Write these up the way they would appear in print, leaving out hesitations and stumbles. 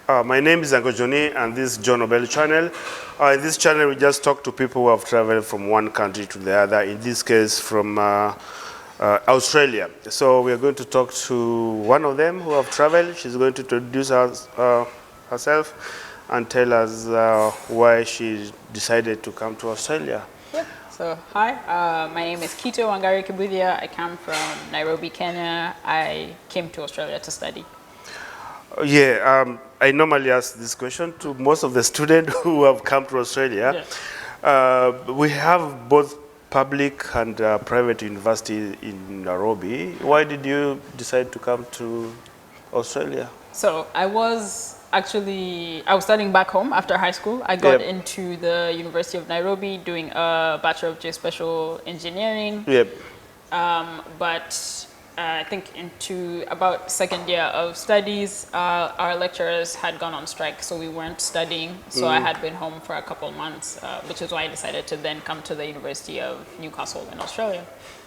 My name is Uncle Johnny, and this is John Obell channel. In this channel, we just talk to people who have traveled from one country to the other, in this case from Australia. So we are going to talk to one of them who have traveled. She's going to introduce herself and tell us why she decided to come to Australia. Yeah. So hi, my name is Qyto I come from Nairobi, Kenya. I came to Australia to study. I normally ask this question to most of the students who have come to Australia. Yeah. We have both public and private university in Nairobi. Why did you decide to come to Australia? So I was studying back home after high school. I got into the University of Nairobi doing a Bachelor of Geospatial Engineering. Yep. But I think into about second year of studies, our lecturers had gone on strike, so we weren't studying. So I had been home for a couple months, which is why I decided to then come to the University of Newcastle in Australia.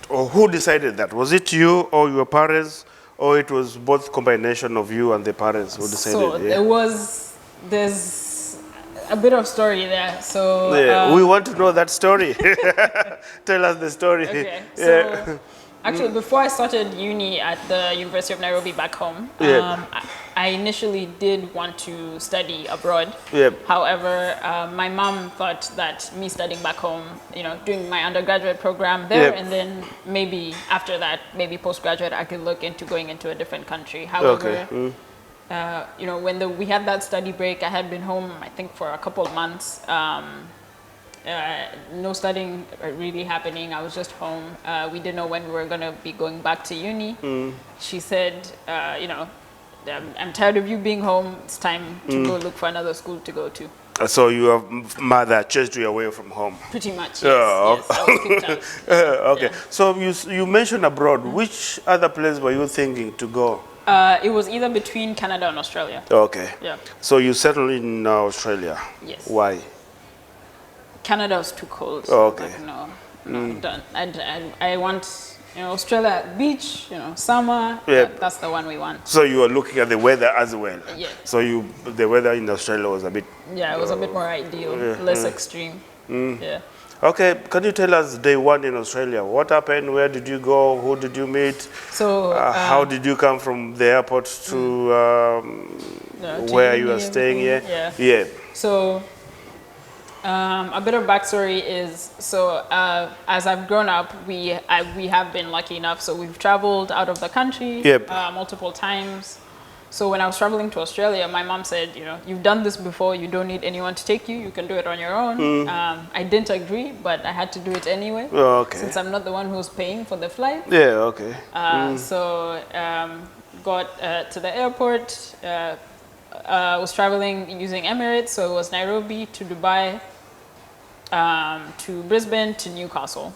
Oh, who decided that? Was it you or your parents, or it was both combination of you and the parents who decided? So there's a bit of story there. So we want to know that story. Tell us the story. Okay. So actually, before I started uni at the University of Nairobi back home, I initially did want to study abroad. Yep. However, my mom thought that me studying back home, doing my undergraduate program there, and then maybe after that, maybe postgraduate, I could look into going into a different country. However, when we had that study break, I had been home, I think, for a couple of months. No studying really happening. I was just home. We didn't know when we were going to be going back to uni. She said, I'm tired of you being home. It's time to go look for another school to go to. So your mother chased you away from home? Pretty much, yes. Yes, I was kicked out. Okay. Yeah. So you mentioned abroad. Which other place were you thinking to go? It was either between Canada and Australia. Okay. Yeah. So you settled in Australia? Yes. Why? Canada was too cold. Oh, okay. Like, no, done. I want, Australia beach, summer. Yeah. That's the one we want. So you were looking at the weather as well. Yeah. So the weather in Australia was a bit. Yeah, it was a bit more ideal, less extreme. Yeah. Okay, can you tell us day one in Australia? What happened? Where did you go? Who did you meet? So how did you come from the airport to where you are staying here? Yeah. Yeah. So a bit of backstory is, as I've grown up, we have been lucky enough. So we've traveled out of the country multiple times. So when I was traveling to Australia, my mom said, you've done this before. You don't need anyone to take you. You can do it on your own. I didn't agree, but I had to do it anyway. Oh, okay. Since I'm not the one who's paying for the flight. Yeah, okay. So got to the airport. Was traveling using Emirates, so it was Nairobi to Dubai, to Brisbane to Newcastle.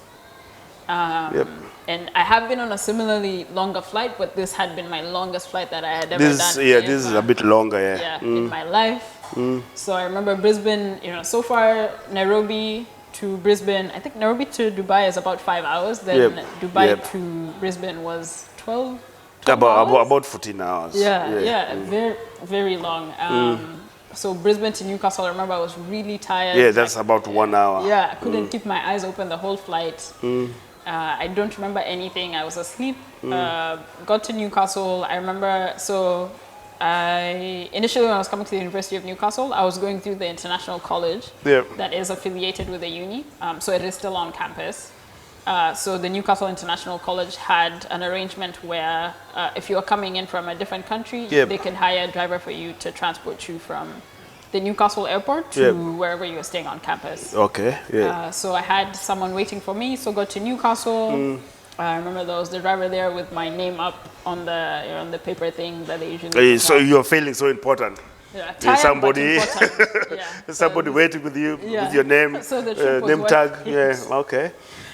And I have been on a similarly longer flight, but this had been my longest flight that I had ever done. Yeah, this is a bit longer, in my life. So I remember Brisbane, so far Nairobi to Brisbane, I think Nairobi to Dubai is about 5 hours, then Dubai to Brisbane was 12 About 14 hours. Very, very long. So Brisbane to Newcastle, I remember I was really tired. Yeah, that's about 1 hour. Yeah, I couldn't keep my eyes open the whole flight. I don't remember anything. I was asleep. Got to Newcastle. I remember, initially when I was coming to the University of Newcastle, I was going through the international college that is affiliated with the uni. So it is still on campus. So the Newcastle International College had an arrangement where if you are coming in from a different country, they can hire a driver for you to transport you from the Newcastle airport to wherever you were staying on campus. Okay, so I had someone waiting for me, so got to Newcastle. I remember there was the driver there with my name up on the paper thing that they usually So you're feeling so important. Yeah, tired, somebody somebody waiting with you with your name, so the trip was name tag. Okay.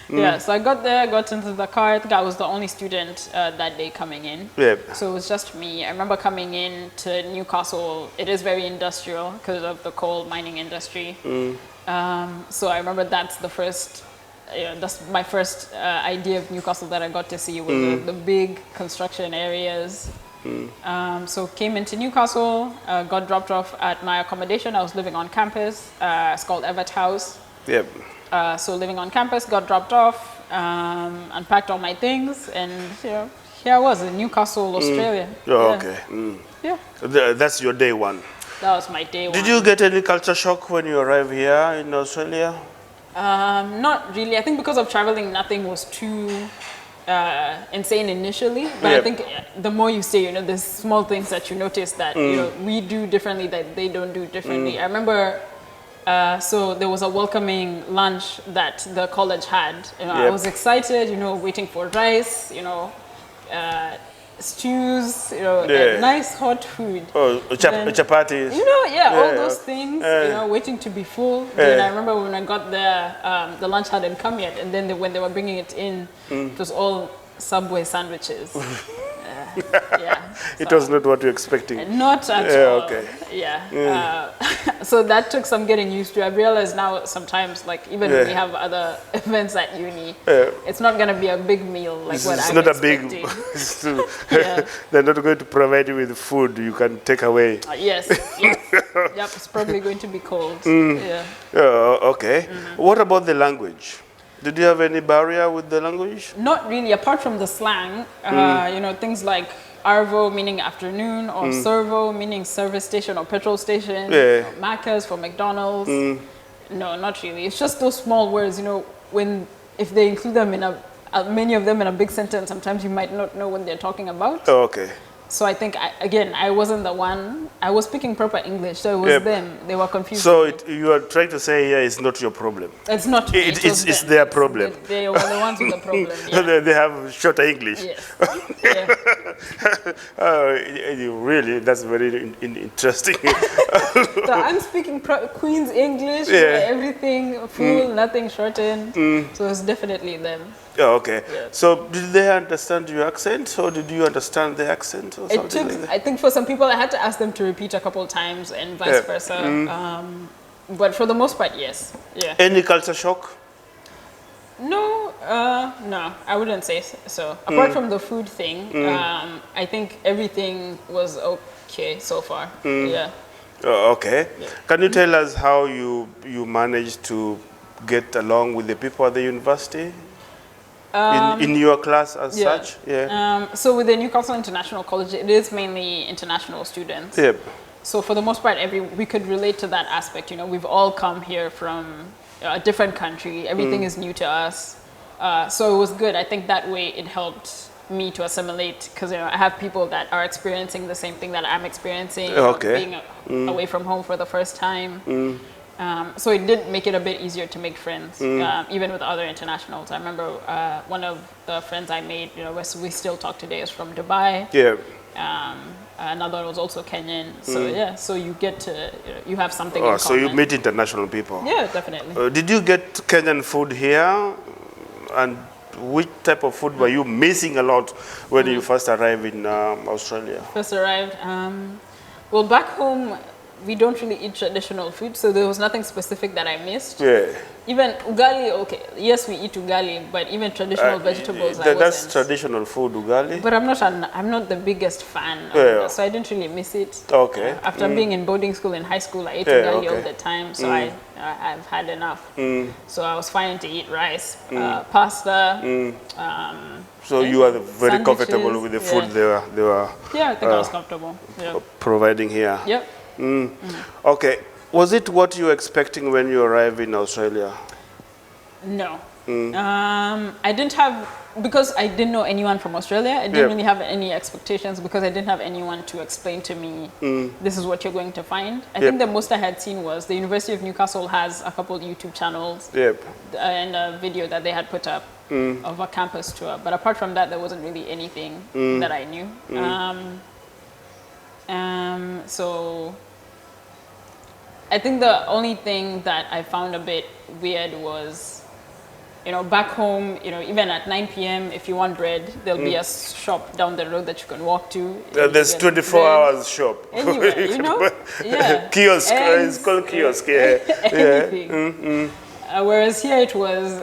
Yeah, so I got there, got into the car. I think I was the only student that day coming in. So it was just me. I remember coming in to Newcastle. It is very industrial because of the coal mining industry. So I remember that's my first idea of Newcastle that I got to see was the big construction areas. So came into Newcastle, got dropped off at my accommodation. I was living on campus. It's called Everett House. Yep. So living on campus, got dropped off, unpacked all my things, and here I was in Newcastle, Australia. Oh, okay. Yeah. That's your day one. That was my day one. Did you get any culture shock when you arrived here in Australia? Not really. I think because of traveling, nothing was too insane initially. But I think the more you stay, there's small things that you notice that we do differently that they don't do differently. I remember. So there was a welcoming lunch that the college had. I was excited, waiting for rice, stews, nice hot food. Oh, chapatis. All those things, waiting to be full. Then I remember when I got there, the lunch hadn't come yet. And then when they were bringing it in, it was all Subway sandwiches. It was not what you were expecting. Not at all. Okay. So that took some getting used to. I realized now sometimes, like even when we have other events at uni, it's not going to be a big meal like what I'm expecting. It's not a big. They're not going to provide you with food you can take away. Yes. It's probably going to be cold. Okay. What about the language? Did you have any barrier with the language? Not really, apart from the slang. Things like Arvo meaning afternoon, or servo meaning service station or petrol station, Macca's for McDonald's. No, not really. It's just those small words, if they include them in many of them in a big sentence, sometimes you might not know what they're talking about. Oh, okay. So I think, I wasn't the one. I was speaking proper English, so it was them. They were confused. So you are trying to say here it's not your problem. It's not. It's their problem. They were the ones with the problem. They have shorter English. Yes. Really, that's very interesting. So I'm speaking Queen's English, everything full, nothing shortened. So it's definitely them. Oh, okay. Yeah. So did they understand your accent, or did you understand the accent, or something like that? I think for some people, I had to ask them to repeat a couple of times, and vice versa. But for the most part, yes. Yeah. Any culture shock? No, I wouldn't say so. Apart from the food thing, I think everything was okay so far. Yeah. Oh, okay. Yeah. Can you tell us how you managed to get along with the people at the university? In your class as such? Yeah. So with the Newcastle International College, it is mainly international students. Yep. So for the most part, we could relate to that aspect. We've all come here from a different country. Everything is new to us. So it was good. I think that way it helped me to assimilate, because I have people that are experiencing the same thing that I'm experiencing, being away from home for the first time. So it did make it a bit easier to make friends, even with other internationals. I remember one of the friends I made, we still talk today, is from Dubai. Yeah. Another was also Kenyan. So so you get to, you have something in common. So you meet international people. Yeah, definitely. Did you get Kenyan food here? And which type of food were you missing a lot when you first arrived in Australia? First arrived? Well, back home, we don't really eat traditional food, so there was nothing specific that I missed. Yeah. Even ugali, okay, yes, we eat ugali, but even traditional vegetables, that's traditional food, ugali. But I'm not the biggest fan of it, so I didn't really miss it. Okay. After being in boarding school in high school, I ate ugali all the time, so I've had enough. So I was fine to eat rice, pasta. So you are very comfortable with the food they were. Yeah, I think I was comfortable. Yeah. Providing here. Yep. Okay. Was it what you were expecting when you arrived in Australia? No. I didn't have, because I didn't know anyone from Australia, I didn't really have any expectations, because I didn't have anyone to explain to me, this is what you're going to find. I think the most I had seen was the University of Newcastle has a couple of YouTube channels and a video that they had put up of a campus tour. But apart from that, there wasn't really anything that I knew. So I think the only thing that I found a bit weird was, back home, even at 9 p.m., if you want bread, there'll be a shop down the road that you can walk to. There's 24 hours shop. Anywhere, Kiosk, it's called kiosk, Anything. Whereas here it was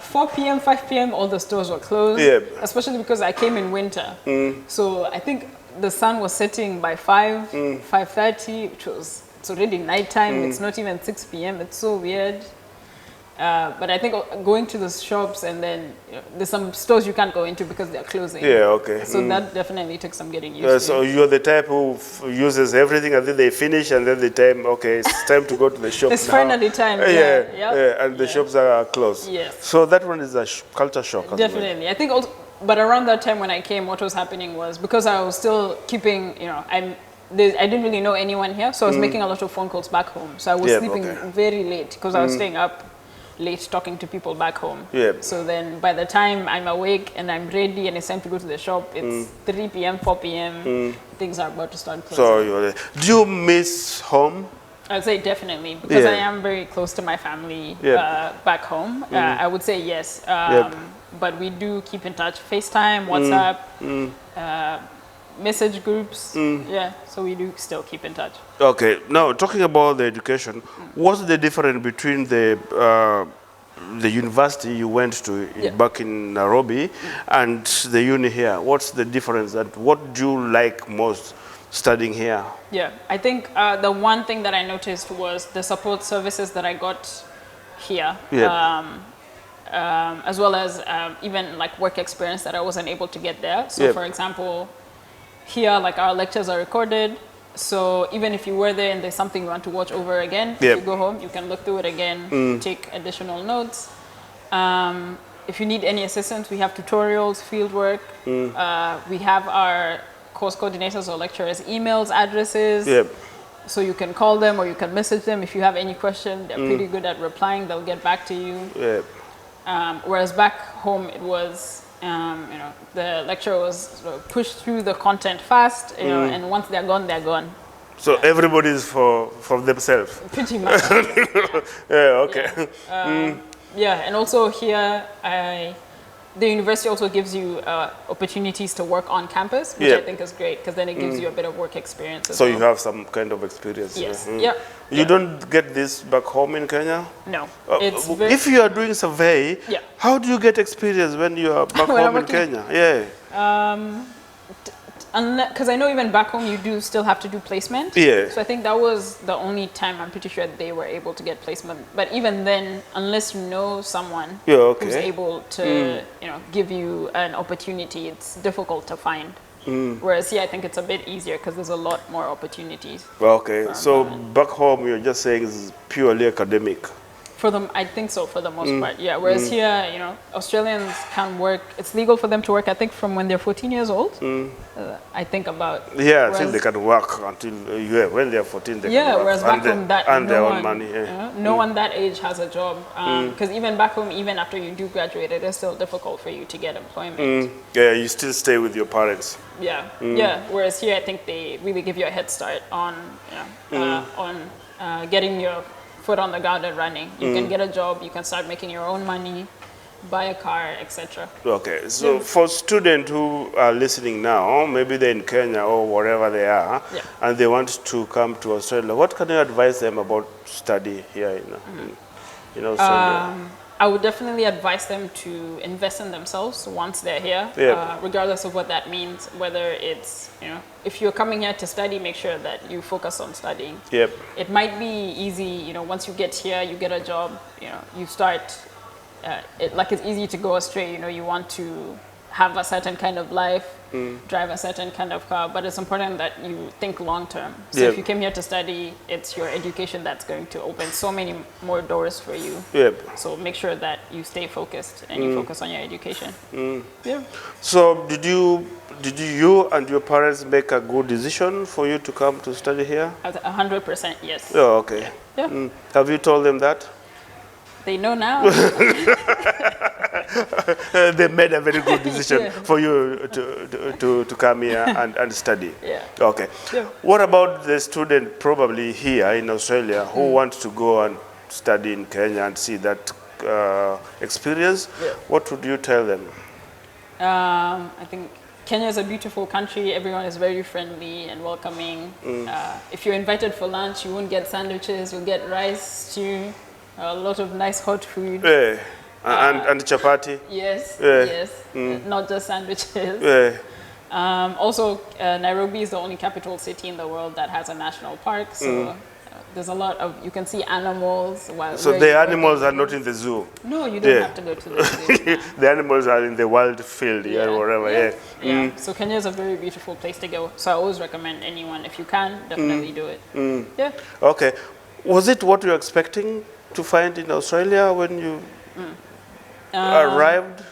4 p.m., 5 p.m., all the stores were closed. Especially because I came in winter. So I think the sun was setting by 5:30, it's already nighttime. It's not even 6 p.m. It's so weird. But I think going to the shops and then there's some stores you can't go into because they're closing. Yeah, okay. So that definitely took some getting used to. So you're the type who uses everything and then they finish and then the time, okay, it's time to go to the shop It's now. finally time. And the shops are closed. Yes. So that one is a culture shock. Definitely. I think also, but around that time when I came, what was happening was because I was still keeping, I didn't really know anyone here, so I was making a lot of phone calls back home. So I was sleeping very late because I was staying up late talking to people back home. So then by the time I'm awake and I'm ready and it's time to go to the shop, it's 3 p.m., 4 p.m. Things are about to start closing. So do you miss home? I'd say definitely because I am very close to my family back home. I would say yes. But we do keep in touch. FaceTime, WhatsApp, message groups. So we do still keep in touch. Okay. Now, talking about the education, what's the difference between the university you went to back in Nairobi and the uni here? What's the difference? What do you like most studying here? Yeah, I think the one thing that I noticed was the support services that I got here. As well as even like work experience that I wasn't able to get there. So for example, here like our lectures are recorded. So even if you were there and there's something you want to watch over again, if you go home, you can look through it again, take additional notes. If you need any assistance, we have tutorials, field work. We have our course coordinators or lecturers' emails, addresses. So you can call them or you can message them if you have any question. They're pretty good at replying. They'll get back to you. Whereas back home, it was, the lecturer was sort of pushed through the content fast, and once they're gone, they're gone. So everybody's for themselves. Pretty much. And also here, the university also gives you opportunities to work on campus, which I think is great because then it gives you a bit of work experience as well. So you have some kind of experience. Yes. You don't get this back home in Kenya? No. If you are doing survey, how do you get experience when you are back home in Kenya? Because I know even back home you do still have to do placement. So I think that was the only time I'm pretty sure they were able to get placement. But even then, unless you know someone who's able to give you an opportunity, it's difficult to find. Whereas here I think it's a bit easier because there's a lot more opportunities. So back home you're just saying it's purely academic. For them, I think so for the most part, Whereas here, Australians can work. It's legal for them to work, I think, from when they're 14 years old. I think about. I think they can work until when they're 14. They can work. Whereas back home, and their own money. No one that age has a job. Because even back home, even after you do graduate, it is still difficult for you to get employment. You still stay with your parents. Whereas here, I think they really give you a head start on getting your foot on the ground and running. You can get a job, you can start making your own money, buy a car, etc. So for students who are listening now, maybe they're in Kenya or wherever they are, and they want to come to Australia, what can you advise them about study here in Australia? I would definitely advise them to invest in themselves once they're here, regardless of what that means. Whether it's, if you're coming here to study, make sure that you focus on studying. It might be easy, once you get here, you get a job, you start, it's easy to go astray. You want to have a certain kind of life, drive a certain kind of car, but it's important that you think long term. So if you came here to study, it's your education that's going to open so many more doors for you. So make sure that you stay focused and you focus on your education. So did you and your parents make a good decision for you to come to study here? 100%, yes. Have you told them that? They know now. They made a very good decision for you to come here and study. What about the student probably here in Australia who wants to go and study in Kenya and see that experience? What would you tell them? I think Kenya is a beautiful country. Everyone is very friendly and welcoming. If you're invited for lunch, you won't get sandwiches. You'll get rice, stew, a lot of nice hot food. And chapati? Yes, not just sandwiches. Also, Nairobi is the only capital city in the world that has a national park. So there's a lot of, you can see animals. So the animals are not in the zoo? No, you don't have to go to the zoo. The animals are in the wild field, wherever, So Kenya is a very beautiful place to go. So I always recommend anyone, if you can, definitely do it. Yeah. Okay. Was it what you were expecting to find in Australia when you arrived?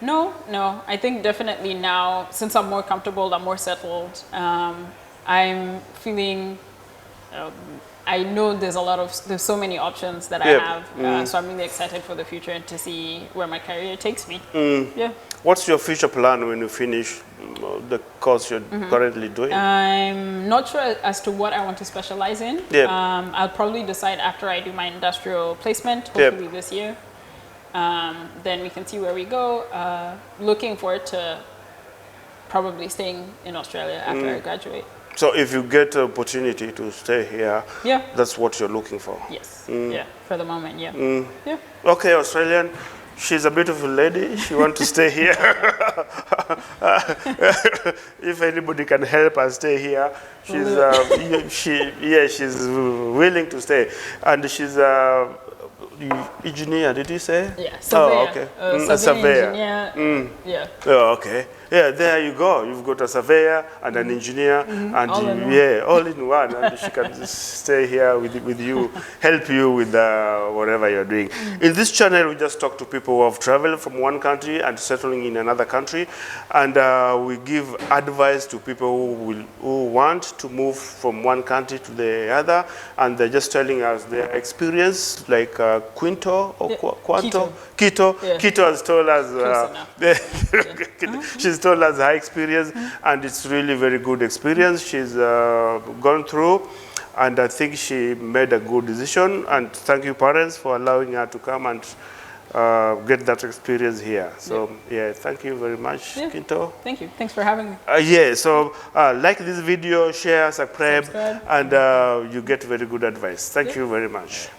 No. I think definitely now, since I'm more comfortable, I'm more settled, I'm feeling, I know there's so many options that I have, so I'm really excited for the future and to see where my career takes me. Yeah. What's your future plan when you finish the course you're currently doing? I'm not sure as to what I want to specialize in. I'll probably decide after I do my industrial placement, hopefully this year. Then we can see where we go. Looking forward to probably staying in Australia after I graduate. So if you get the opportunity to stay here, that's what you're looking for? Yes, for the moment, yeah. Okay, Australian, she's a beautiful lady. She wants to stay here. If anybody can help her stay here, she's willing to stay. And she's engineer, did you say? Yeah, surveyor. Oh, okay. A surveyor. Engineer. Yeah. Oh, okay. Yeah, there you go. You've got a surveyor and an engineer, and all in one. And she can just stay here with you, help you with whatever you're doing. In this channel, we just talk to people who have traveled from one country and settling in another country, and we give advice to people who want to move from one country to the other, and they're just telling us their experience, like Qyto or Qyto. Qyto has told us. She's told us her experience, and it's really very good experience. She's gone through, and I think she made a good decision. And thank you, parents, for allowing her to come and get that experience here. So thank you very much, Qyto. Thank you. Thanks for having me. So like this video, share, subscribe, and you get very good advice. Thank you very much.